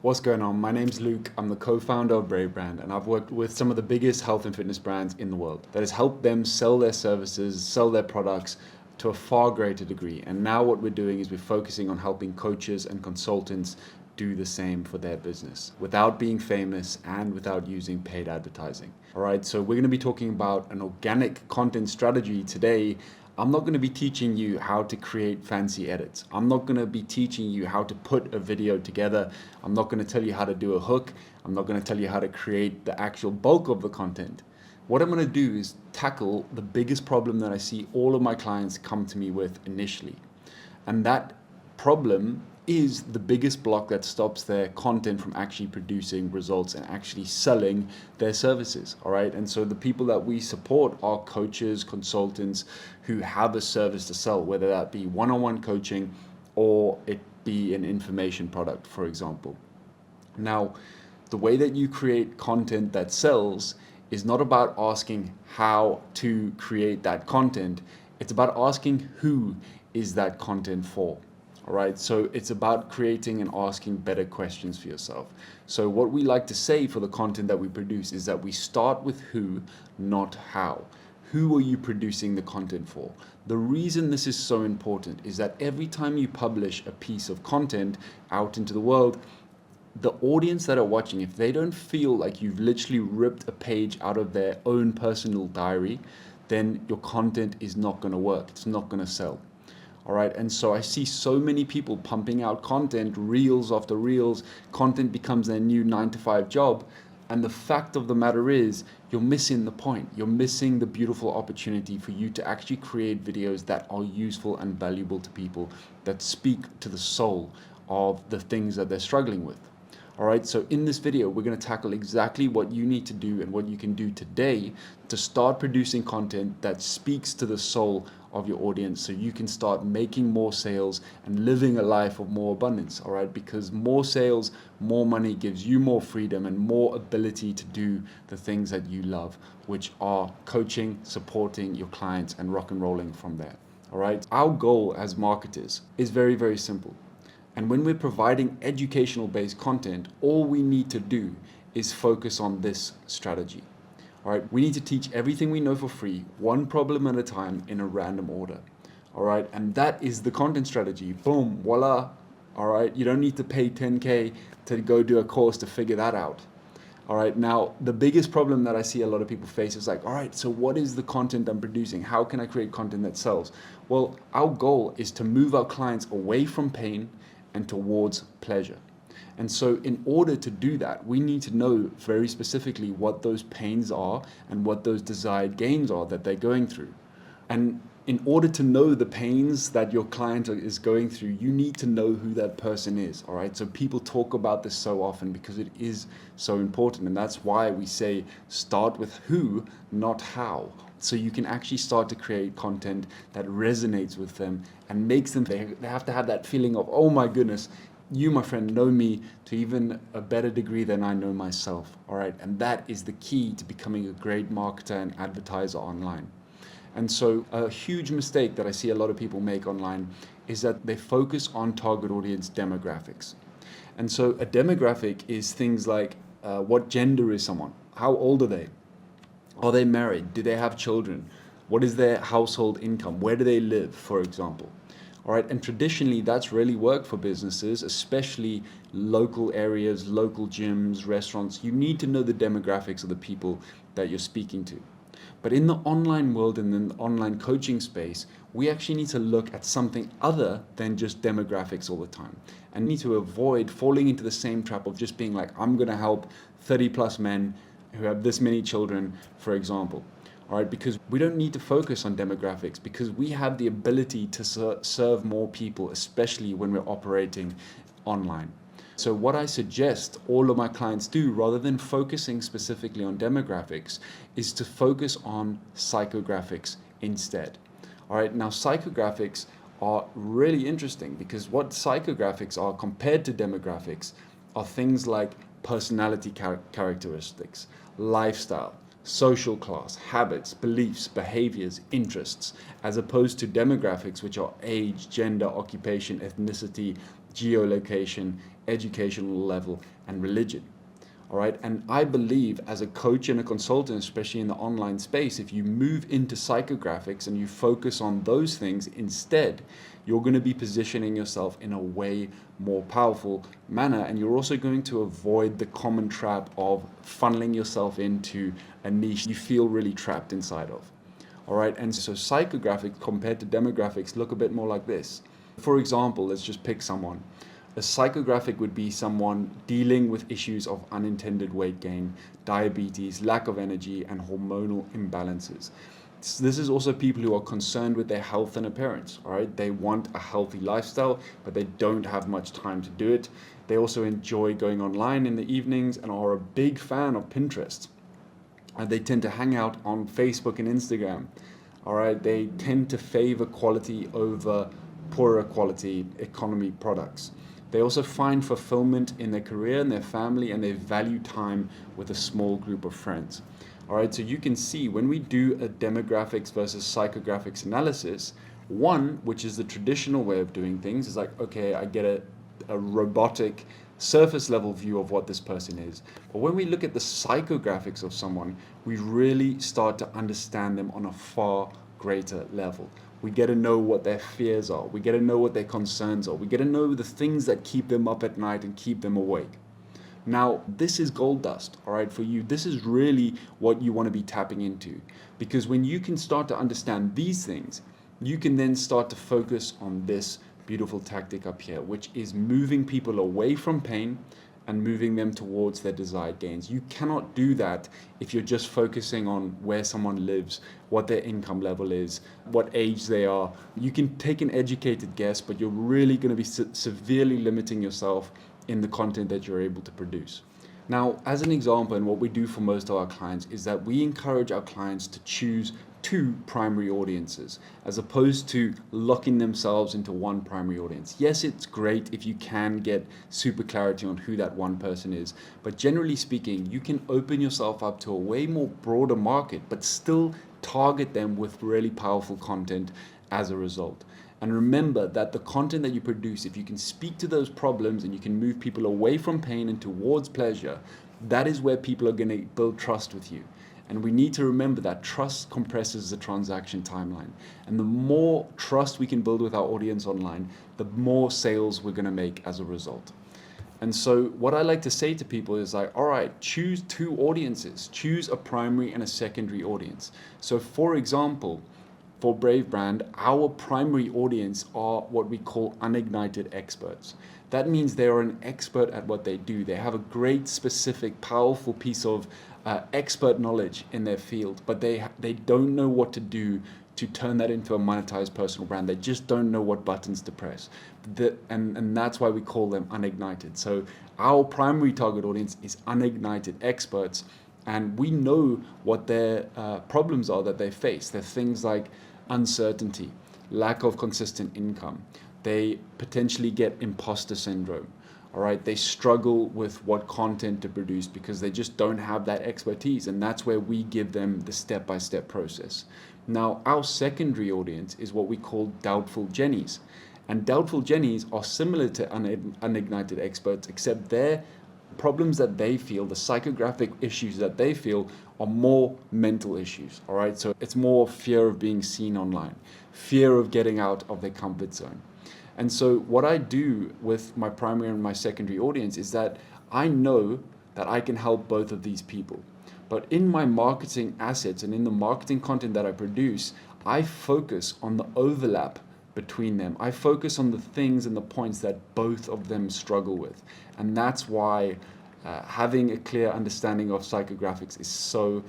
What's going on? My name's Luke. I'm the co-founder of Brave Brand, and I've worked with some of the biggest health and fitness brands in the world. That has helped them sell their services, sell their products to a far greater degree. And now what we're doing is we're focusing on helping coaches and consultants do the same for their business without being famous and without using paid advertising. All right, so we're going to be talking about an organic content strategy today. I'm not going to be teaching you how to create fancy edits. I'm not going to be teaching you how to put a video together. I'm not going to tell you how to do a hook. I'm not going to tell you how to create the actual bulk of the content. What I'm going to do is tackle the biggest problem that I see all of my clients come to me with initially. And that problem is the biggest block that stops their content from actually producing results and actually selling their services. All right. And so the people that we support are coaches, consultants who have a service to sell, whether that be one-on-one coaching or it be an information product, for example. Now, the way that you create content that sells is not about asking how to create that content. It's about asking who is that content for. All right, so it's about creating and asking better questions for yourself. So what we like to say for the content that we produce is that we start with who, not how. Who are you producing the content for? The reason this is so important is that every time you publish a piece of content out into the world, the audience that are watching, if they don't feel like you've literally ripped a page out of their own personal diary, then your content is not going to work. It's not going to sell. All right, and so I see so many people pumping out content, reels after reels. Content becomes their new 9-to-5 job. And the fact of the matter is, you're missing the point. You're missing the beautiful opportunity for you to actually create videos that are useful and valuable to people, that speak to the soul of the things that they're struggling with. All right, so in this video, we're going to tackle exactly what you need to do and what you can do today to start producing content that speaks to the soul of your audience so you can start making more sales and living a life of more abundance. All right, because more sales, more money gives you more freedom and more ability to do the things that you love, which are coaching, supporting your clients, and rock and rolling from there. All right, our goal as marketers is very, very simple. And when we're providing educational based content, all we need to do is focus on this strategy. All right, we need to teach everything we know for free, one problem at a time in a random order. All right, and that is the content strategy. Boom, voila. All right, you don't need to pay 10K to go do a course to figure that out. All right, now the biggest problem that I see a lot of people face is like, all right, so what is the content I'm producing? How can I create content that sells? Well, our goal is to move our clients away from pain and towards pleasure. And so in order to do that, we need to know very specifically what those pains are and what those desired gains are that they're going through. And in order to know the pains that your client is going through, you need to know who that person is, all right? So people talk about this so often because it is so important. And that's why we say start with who, not how. So you can actually start to create content that resonates with them and makes them, they have to have that feeling of, oh my goodness, you, my friend, know me to even a better degree than I know myself, all right? And that is the key to becoming a great marketer and advertiser online. And so a huge mistake that I see a lot of people make online is that they focus on target audience demographics. And so a demographic is things like what gender is someone? How old are they? Are they married? Do they have children? What is their household income? Where do they live, for example? All right, and traditionally that's really worked for businesses, especially local areas, local gyms, restaurants. You need to know the demographics of the people that you're speaking to. But in the online world and in the online coaching space, we actually need to look at something other than just demographics all the time. And need to avoid falling into the same trap of just being like, I'm going to help 30 plus men who have this many children, for example. All right, because we don't need to focus on demographics because we have the ability to serve more people, especially when we're operating online. So what I suggest all of my clients do, rather than focusing specifically on demographics, is to focus on psychographics instead. All right, now psychographics are really interesting because what psychographics are compared to demographics are things like personality characteristics, lifestyle, social class, habits, beliefs, behaviors, interests, as opposed to demographics, which are age, gender, occupation, ethnicity, geolocation, educational level, and religion. All right. And I believe as a coach and a consultant, especially in the online space, if you move into psychographics and you focus on those things instead, you're going to be positioning yourself in a way more powerful manner. And you're also going to avoid the common trap of funneling yourself into a niche you feel really trapped inside of. All right. And so psychographics compared to demographics look a bit more like this. For example, let's just pick someone. A psychographic would be someone dealing with issues of unintended weight gain, diabetes, lack of energy, and hormonal imbalances. This is also people who are concerned with their health and appearance. All right, they want a healthy lifestyle, but they don't have much time to do it. They also enjoy going online in the evenings and are a big fan of Pinterest. And they tend to hang out on Facebook and Instagram. All right, they tend to favor quality over poorer quality economy products. They also find fulfillment in their career and their family, and they value time with a small group of friends. All right, so you can see when we do a demographics versus psychographics analysis, one, which is the traditional way of doing things, is like, okay, I get a robotic surface level view of what this person is. But when we look at the psychographics of someone, we really start to understand them on a far greater level. We get to know what their fears are. We get to know what their concerns are. We get to know the things that keep them up at night and keep them awake. Now, this is gold dust, all right, for you. This is really what you want to be tapping into. Because when you can start to understand these things, you can then start to focus on this beautiful tactic up here, which is moving people away from pain and moving them towards their desired gains. You cannot do that if you're just focusing on where someone lives, what their income level is, what age they are. You can take an educated guess, but you're really going to be severely limiting yourself in the content that you're able to produce. Now, as an example, and what we do for most of our clients is that we encourage our clients to choose two primary audiences as opposed to locking themselves into one primary audience. Yes, it's great if you can get super clarity on who that one person is, but generally speaking, you can open yourself up to a way more broader market, but still target them with really powerful content as a result. And remember that the content that you produce, if you can speak to those problems and you can move people away from pain and towards pleasure, that is where people are going to build trust with you. And we need to remember that trust compresses the transaction timeline. And the more trust we can build with our audience online, the more sales we're going to make as a result. And so what I like to say to people is like, all right, choose two audiences. Choose a primary and a secondary audience. So for example, for Brave Brand, our primary audience are what we call unignited experts. That means they are an expert at what they do. They have a great, specific, powerful piece of expert knowledge in their field, but they don't know what to do to turn that into a monetized personal brand. They just don't know what buttons to press. And that's why we call them unignited. So our primary target audience is unignited experts, and we know what their problems are that they face. They're things like uncertainty, lack of consistent income. They potentially get imposter syndrome. All right, they struggle with what content to produce because they just don't have that expertise, and that's where we give them the step-by-step process. Now, our secondary audience is what we call doubtful Jennies, and doubtful Jennies are similar to unignited experts, except their problems that they feel, the psychographic issues that they feel, are more mental issues. All right, so it's more fear of being seen online, fear of getting out of their comfort zone. And so what I do with my primary and my secondary audience is that I know that I can help both of these people. But in my marketing assets and in the marketing content that I produce, I focus on the overlap between them. I focus on the things and the points that both of them struggle with. And that's why having a clear understanding of psychographics is so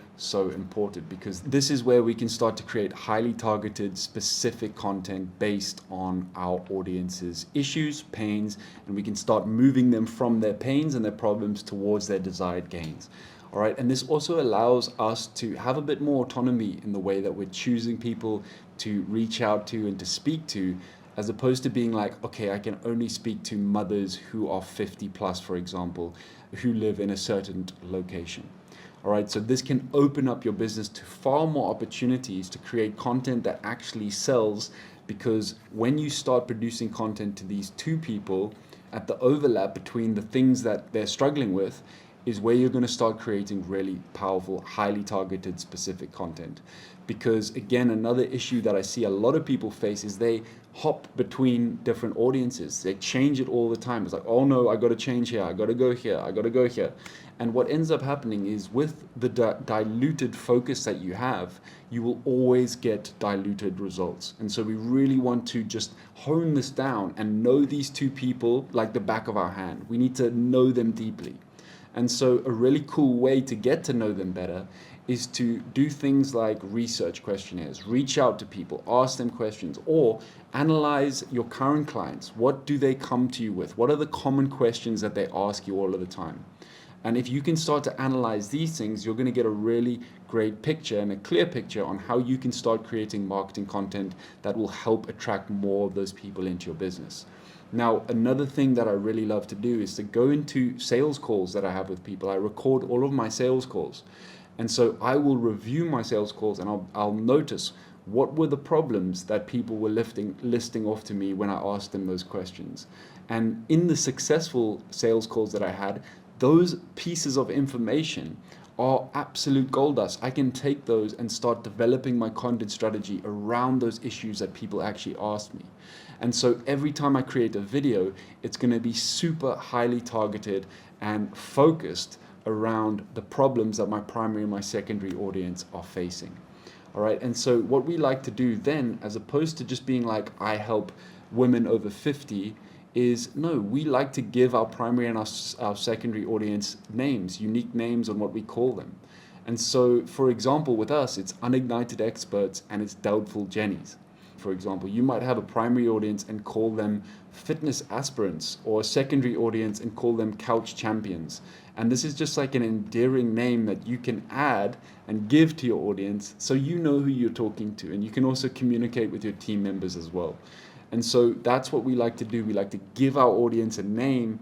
important, because this is where we can start to create highly targeted, specific content based on our audience's issues, pains, and we can start moving them from their pains and their problems towards their desired gains. All right, and this also allows us to have a bit more autonomy in the way that we're choosing people to reach out to and to speak to, as opposed to being like, okay, I can only speak to mothers who are 50 plus, for example, who live in a certain location. All right, so this can open up your business to far more opportunities to create content that actually sells, because when you start producing content to these two people, at the overlap between the things that they're struggling with, is where you're going to start creating really powerful, highly targeted, specific content. Because again, another issue that I see a lot of people face is they hop between different audiences. They change it all the time. It's like, oh no, I got to change here. I got to go here. I got to go here. And what ends up happening is with the diluted focus that you have, you will always get diluted results. And so we really want to just hone this down and know these two people like the back of our hand. We need to know them deeply. And so a really cool way to get to know them better is to do things like research questionnaires, reach out to people, ask them questions, or analyze your current clients. What do they come to you with? What are the common questions that they ask you all of the time? And if you can start to analyze these things, you're going to get a really great picture and a clear picture on how you can start creating marketing content that will help attract more of those people into your business. Now, another thing that I really love to do is to go into sales calls that I have with people. I record all of my sales calls. And so I will review my sales calls, and I'll notice what were the problems that people were listing off to me when I asked them those questions. And in the successful sales calls that I had, those pieces of information are absolute gold dust. I can take those and start developing my content strategy around those issues that people actually asked me. And so every time I create a video, it's going to be super highly targeted and focused around the problems that my primary and my secondary audience are facing. All right. And so what we like to do then, as opposed to just being like, I help women over 50, is no, we like to give our primary and our secondary audience names, unique names on what we call them. And so, for example, with us, it's unignited experts and it's doubtful Jennies. For example, you might have a primary audience and call them fitness aspirants, or a secondary audience and call them couch champions. And this is just like an endearing name that you can add and give to your audience so you know who you're talking to, and you can also communicate with your team members as well. And so that's what we like to do. We like to give our audience a name.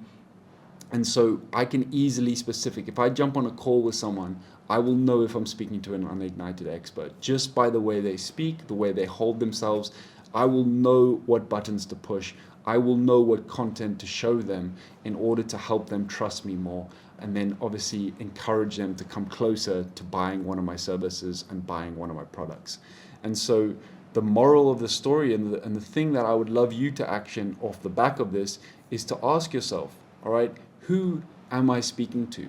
And so I can easily specific. If I jump on a call with someone, I will know if I'm speaking to an unignited expert just by the way they speak, the way they hold themselves. I will know what buttons to push. I will know what content to show them in order to help them trust me more, and then obviously encourage them to come closer to buying one of my services and buying one of my products. And so the moral of the story and the thing that I would love you to action off the back of this is to ask yourself, all right, who am I speaking to?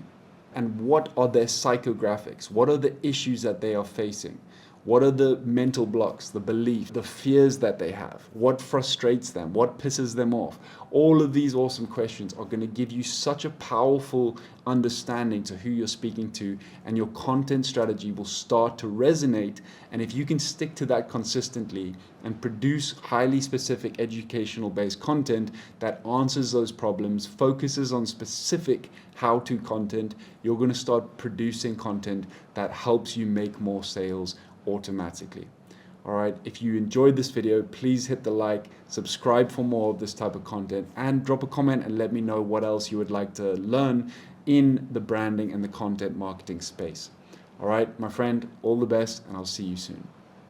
And what are their psychographics? What are the issues that they are facing? What are the mental blocks, the beliefs, the fears that they have? What frustrates them? What pisses them off? All of these awesome questions are going to give you such a powerful understanding to who you're speaking to, and your content strategy will start to resonate. And if you can stick to that consistently and produce highly specific educational based content that answers those problems, focuses on specific how-to content, you're going to start producing content that helps you make more sales automatically. All right, if you enjoyed this video, please hit the like, subscribe for more of this type of content, and drop a comment and let me know what else you would like to learn in the branding and the content marketing space. All right, my friend, all the best, and I'll see you soon.